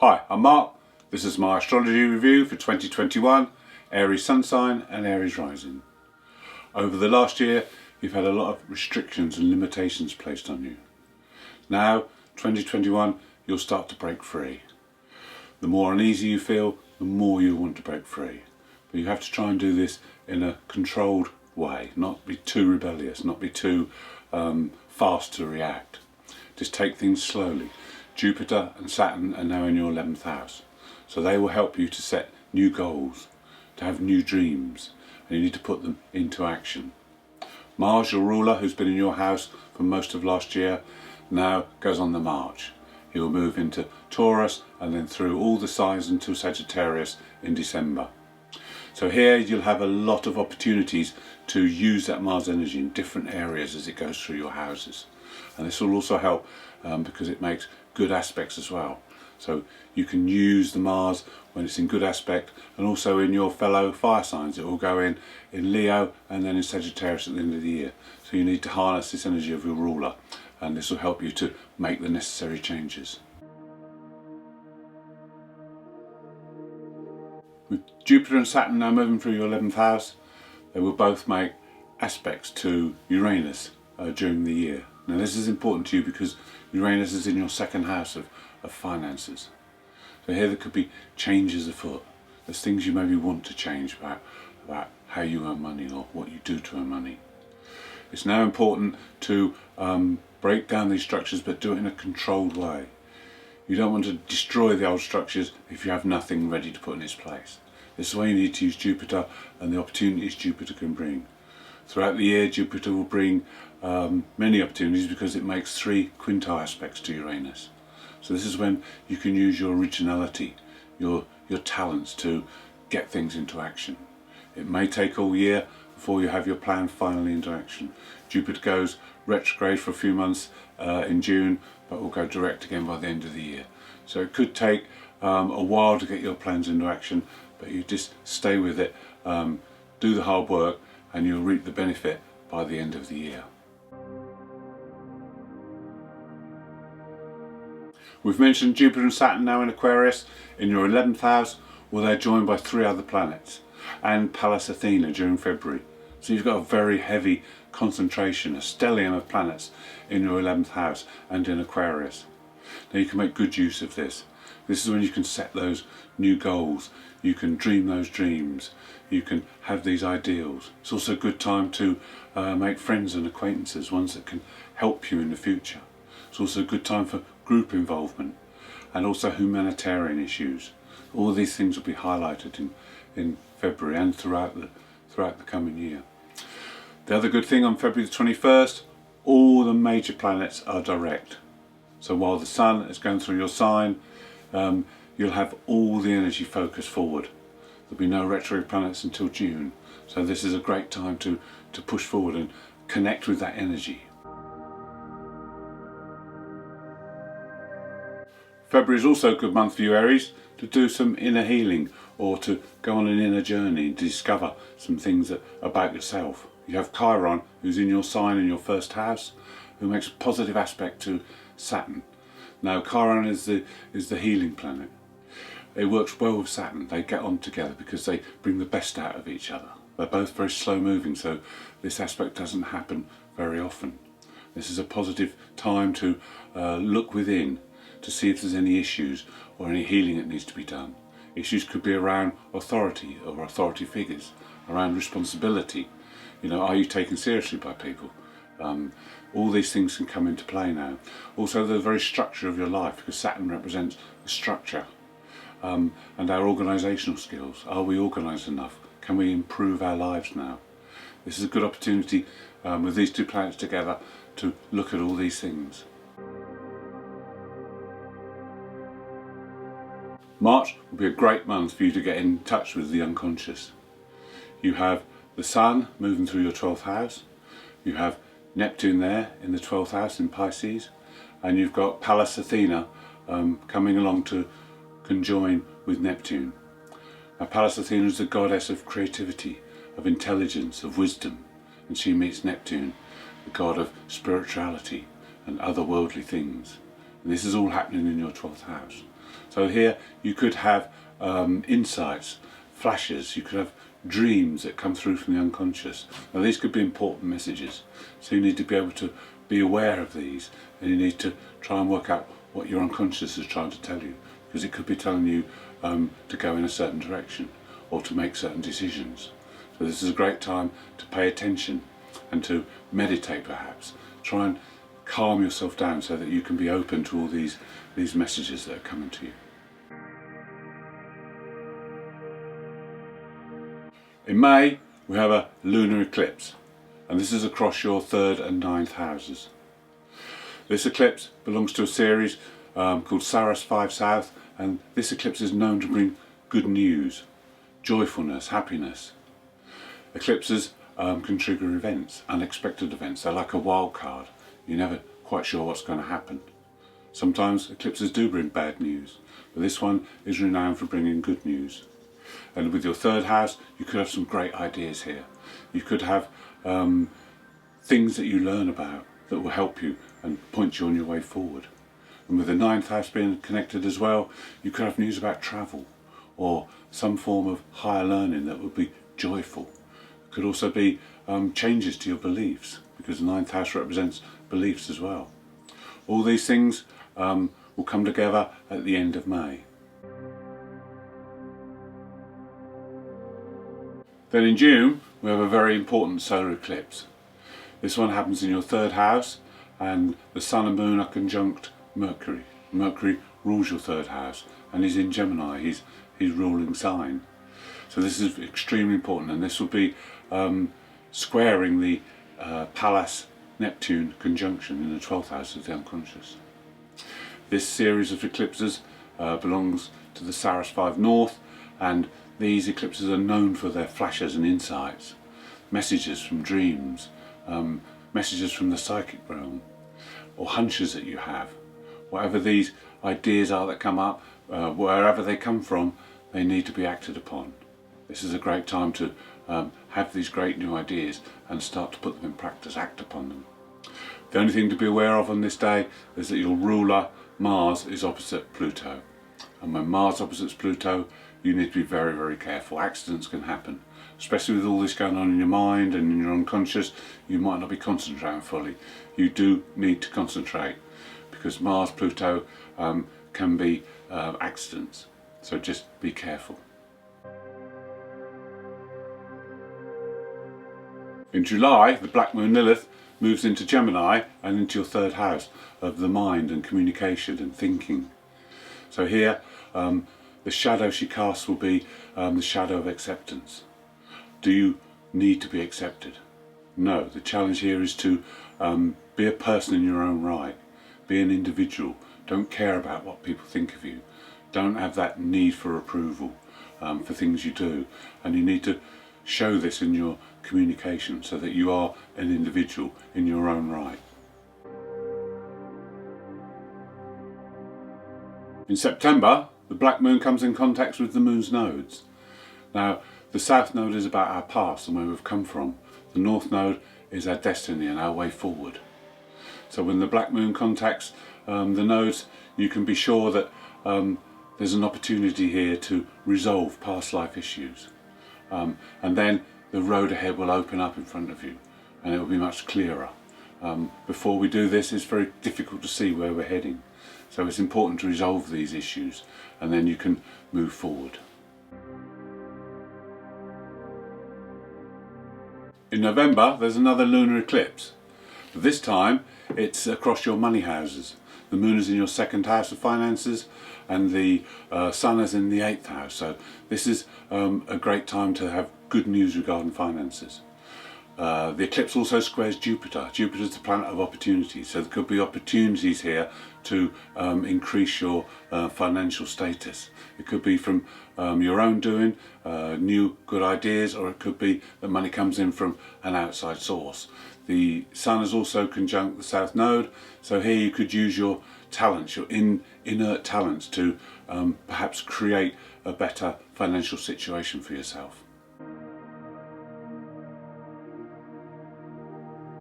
Hi, I'm Mark. This is my astrology review for 2021, Aries sun sign and Aries rising. Over the last year, you've had a lot of restrictions and limitations placed on you. Now, 2021, you'll start to break free. The more uneasy you feel, the more you want to break free. But you have to try and do this in a controlled way, not be too rebellious, not be too fast to react. Just take things slowly. Jupiter and Saturn are now in your 11th house, so they will help you to set new goals, to have new dreams, and you need to put them into action. Mars, your ruler, who's been in your house for most of last year, now goes on the march. He will move into Taurus and then through all the signs until Sagittarius in December. So here you'll have a lot of opportunities to use that Mars energy in different areas as it goes through your houses. And this will also help because it makes good aspects as well. So you can use the Mars when it's in good aspect, and also in your fellow fire signs. It will go in Leo and then in Sagittarius at the end of the year. So you need to harness this energy of your ruler, and this will help you to make the necessary changes. With Jupiter and Saturn now moving through your 11th house, they will both make aspects to Uranus during the year. Now this is important to you because Uranus is in your second house of finances. So here there could be changes afoot. There's things you maybe want to change about how you earn money or what you do to earn money. It's now important to break down these structures, but do it in a controlled way. You don't want to destroy the old structures if you have nothing ready to put in its place. This is why you need to use Jupiter and the opportunities Jupiter can bring. Throughout the year, Jupiter will bring many opportunities because it makes 3 quintile aspects to Uranus. So this is when you can use your originality, your talents to get things into action. It may take all year before you have your plan finally into action. Jupiter goes retrograde for a few months in June, but will go direct again by the end of the year. So it could take a while to get your plans into action, but you just stay with it, do the hard work, and you'll reap the benefit by the end of the year. We've mentioned Jupiter and Saturn now in Aquarius in your 11th house, where they're joined by 3 other planets, and Pallas Athena during February. So you've got a very heavy concentration, a stellium of planets in your 11th house and in Aquarius. Now you can make good use of this. This is when you can set those new goals, you can dream those dreams, you can have these ideals. It's also a good time to make friends and acquaintances, ones that can help you in the future. It's also a good time for group involvement and also humanitarian issues. All of these things will be highlighted in February and throughout the coming year. The other good thing, on February the 21st, all the major planets are direct. So while the Sun is going through your sign, you'll have all the energy focused forward. There'll be no retrograde planets until June. So this is a great time to push forward and connect with that energy. February is also a good month for you, Aries, to do some inner healing or to go on an inner journey and discover some things about yourself. You have Chiron, who's in your sign in your 1st house, who makes a positive aspect to Saturn. Now Chiron is the healing planet. It works well with Saturn. They get on together because they bring the best out of each other. They're both very slow moving, so this aspect doesn't happen very often. This is a positive time to look within, to see if there's any issues or any healing that needs to be done. Issues could be around authority or authority figures, around responsibility. You know, are you taken seriously by people? All these things can come into play now. Also the very structure of your life, because Saturn represents the structure and our organisational skills. Are we organised enough? Can we improve our lives now? This is a good opportunity with these 2 planets together to look at all these things. March will be a great month for you to get in touch with the unconscious. You have the Sun moving through your 12th house, you have Neptune there in the 12th house in Pisces, and you've got Pallas Athena coming along to conjoin with Neptune. Now Pallas Athena is the goddess of creativity, of intelligence, of wisdom, and she meets Neptune, the god of spirituality and otherworldly things. And this is all happening in your 12th house. So here you could have insights, flashes, you could have dreams that come through from the unconscious. Now these could be important messages, so you need to be able to be aware of these, and you need to try and work out what your unconscious is trying to tell you, because it could be telling you to go in a certain direction or to make certain decisions. So this is a great time to pay attention and to meditate perhaps. Try and calm yourself down so that you can be open to all these messages that are coming to you. In May we have a lunar eclipse, and this is across your 3rd and 9th houses. This eclipse belongs to a series called Saras 5 South, and this eclipse is known to bring good news, joyfulness, happiness. Eclipses can trigger events, unexpected events. They're like a wild card. You're never quite sure what's going to happen. Sometimes eclipses do bring bad news, but this one is renowned for bringing good news. And with your 3rd house, you could have some great ideas here. You could have things that you learn about that will help you and point you on your way forward. And with the 9th house being connected as well, you could have news about travel or some form of higher learning that would be joyful. It could also be changes to your beliefs, because the 9th house represents beliefs as well. All these things will come together at the end of May. Then in June we have a very important solar eclipse. This one happens in your 3rd house, and the Sun and Moon are conjunct Mercury. Mercury rules your 3rd house and he's in Gemini, he's ruling sign. So this is extremely important, and this will be squaring the Pallas-Neptune conjunction in the 12th house of the unconscious. This series of eclipses belongs to the Saras 5 North, and these eclipses are known for their flashes and insights, messages from dreams, messages from the psychic realm, or hunches that you have. Whatever these ideas are that come up, wherever they come from, they need to be acted upon. This is a great time to have these great new ideas and start to put them in practice, act upon them. The only thing to be aware of on this day is that your ruler, Mars, is opposite Pluto. And when Mars opposites Pluto, you need to be very, very careful. Accidents can happen. Especially with all this going on in your mind and in your unconscious, you might not be concentrating fully. You do need to concentrate, because Mars, Pluto can be accidents. So just be careful. In July, the Black Moon Lilith moves into Gemini and into your 3rd house of the mind and communication and thinking. So here, the shadow she casts will be the shadow of acceptance. Do you need to be accepted? No, the challenge here is to be a person in your own right. Be an individual. Don't care about what people think of you. Don't have that need for approval for things you do. And you need to show this in your communication so that you are an individual in your own right. In September, the Black Moon comes in contact with the Moon's nodes. Now, the South Node is about our past and where we've come from. The North Node is our destiny and our way forward. So when the Black Moon contacts the nodes, you can be sure that there's an opportunity here to resolve past life issues. And then the road ahead will open up in front of you and it will be much clearer. Before we do this, it's very difficult to see where we're heading. So it's important to resolve these issues, and then you can move forward. In November, there's another lunar eclipse. This time, it's across your money houses. The Moon is in your 2nd house of finances, and the Sun is in the 8th house. So this is a great time to have good news regarding finances. The eclipse also squares Jupiter. Jupiter is the planet of opportunities, so there could be opportunities here to increase your financial status. It could be from your own doing, new good ideas, or it could be that money comes in from an outside source. The Sun is also conjunct the South Node, so here you could use your talents, your inert talents, to perhaps create a better financial situation for yourself.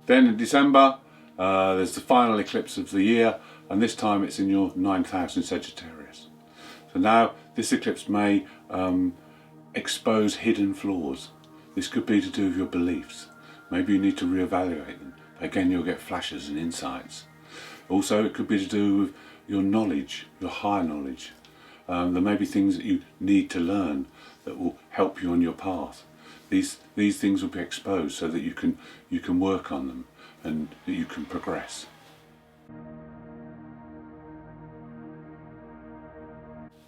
Then in December, there's the final eclipse of the year, and this time it's in your 9th house in Sagittarius. So now this eclipse may expose hidden flaws. This could be to do with your beliefs. Maybe you need to reevaluate them. Again, you'll get flashes and insights. Also, it could be to do with your knowledge, your higher knowledge. There may be things that you need to learn that will help you on your path. These things will be exposed so that you can work on them and that you can progress.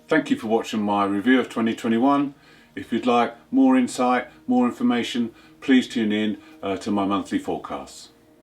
Thank you for watching my review of 2021. If you'd like more insight, more information, please tune in to my monthly forecasts.